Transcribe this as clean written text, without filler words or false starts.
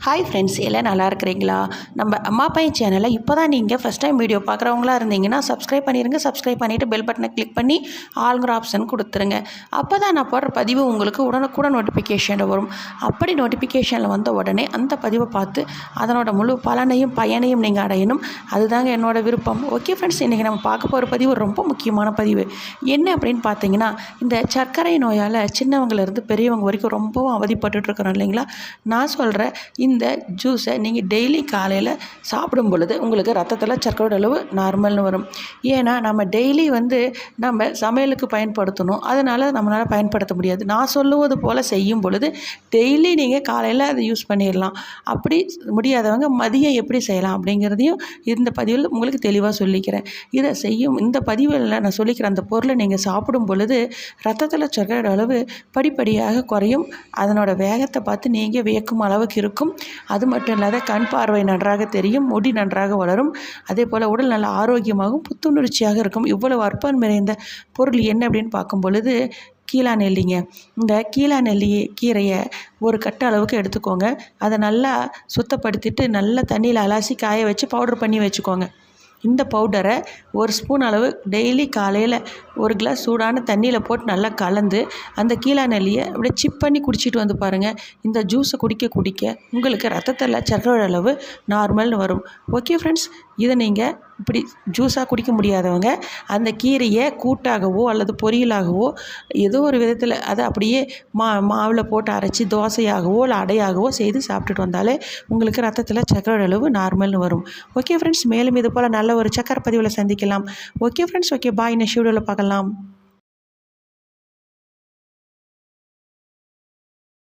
Hi friends, எல்லாம் நல்லா இருக்கிறீங்களா? நம்ம அம்மா பையன் சேனலை இப்போ தான் நீங்கள் ஃபஸ்ட் டைம் வீடியோ பார்க்குறவங்களா இருந்தீங்கன்னா சப்ஸ்கிரைப் பண்ணிடுங்க. சப்ஸ்கிரைப் பண்ணிவிட்டு பெல் பட்டனை கிளிக் பண்ணி ஆளுங்கிற ஆப்ஷன் கொடுத்துருங்க. அப்போ தான் நான் போடுற பதிவு உங்களுக்கு உடனுக்குடன் நோட்டிஃபிகேஷனில் வரும். அப்படி நோட்டிஃபிகேஷனில் வந்த உடனே அந்த பதிவை பார்த்து அதனோட முழு பலனையும் பயனையும் நீங்கள் அடையணும். அதுதாங்க என்னோடய விருப்பம். ஓகே ஃப்ரெண்ட்ஸ், இன்றைக்கி நம்ம பார்க்க போகிற பதிவு ரொம்ப முக்கியமான பதிவு. என்ன அப்படின்னு பார்த்தீங்கன்னா, இந்த சர்க்கரை நோயால் சின்னவங்கலேருந்து பெரியவங்க வரைக்கும் ரொம்பவும் அவதிப்பட்டுருக்குறோம் இல்லைங்களா? நான் சொல்கிறேன், இந்த ஜூஸை நீங்கள் டெய்லி காலையில் சாப்பிடும் பொழுது உங்களுக்கு ரத்தத்தில் சர்க்கரையோட அளவு நார்மல்னு வரும். ஏன்னா நம்ம டெய்லி நம்ம சமையலுக்கு பயன்படுத்தணும், அதனால் நம்மளால் பயன்படுத்த முடியாது. நான் சொல்லுவது போல் செய்யும் பொழுது டெய்லி நீங்கள் காலையில் அதை யூஸ் பண்ணிடலாம். அப்படி முடியாதவங்க மதியம் எப்படி செய்யலாம் அப்படிங்கிறதையும் இந்த பதிவில் உங்களுக்கு தெளிவாக சொல்லிக்கிறேன். இதை இந்த பதிவில் நான் சொல்லிக்கிற அந்த பொருளை நீங்கள் சாப்பிடும் பொழுது ரத்தத்தில் சர்க்கரையோட அளவு படிப்படியாக குறையும். அதனோட வேகத்தை பார்த்து நீங்கள் வியக்கும் அளவுக்கு இருக்கும். அது மட்டும் இல்லாத கண் பார்வை நன்றாக தெரியும், முடி நன்றாக வளரும், அதே போல் உடல் நல்ல ஆரோக்கியமாகவும் புத்துணர்ச்சியாக இருக்கும். இவ்வளவு அற்புதம் நிறைந்த பொருள் என்ன அப்படின்னு பார்க்கும் பொழுது கீழா நெல்லிங்க. இந்த கீழா நெல்லி கீரையை ஒரு கட்டு அளவுக்கு எடுத்துக்கோங்க. அதை நல்லா சுத்தப்படுத்திட்டு நல்லா தண்ணியில் அலசி காய வச்சு பவுடர் பண்ணி வச்சுக்கோங்க. இந்த பவுடரை ஒரு ஸ்பூன் அளவு டெய்லி காலையில் ஒரு கிளாஸ் சூடான தண்ணியில் போட்டு நல்லா கலந்து அந்த கீழா நெல்லியை அப்படியே சிப் பண்ணி குடிச்சிட்டு வந்து பாருங்கள். இந்த ஜூஸை குடிக்க உங்களுக்கு ரத்தத்தில் சர்க்கரை அளவு நார்மல்னு வரும். ஓகே ஃப்ரெண்ட்ஸ், இதை நீங்கள் இப்படி ஜூஸாக குடிக்க முடியாதவங்க அந்த கீரையை கூட்டாகவோ அல்லது பொரியலாகவோ ஏதோ ஒரு விதத்தில் அதை அப்படியே மாவில் போட்டு அரைச்சி தோசையாகவோ இல்லை அடையாகவோ செய்து சாப்பிட்டுட்டு வந்தாலே உங்களுக்கு ரத்தத்தில் சர்க்கரை அளவு நார்மல்னு வரும். ஓகே ஃப்ரெண்ட்ஸ், மேலும் இது போல் நல்ல ஒரு சக்கரை பதிவில் சந்திக்கலாம். Okay friends, okay bye. Next வீடியோவில் பார்க்கலாம்.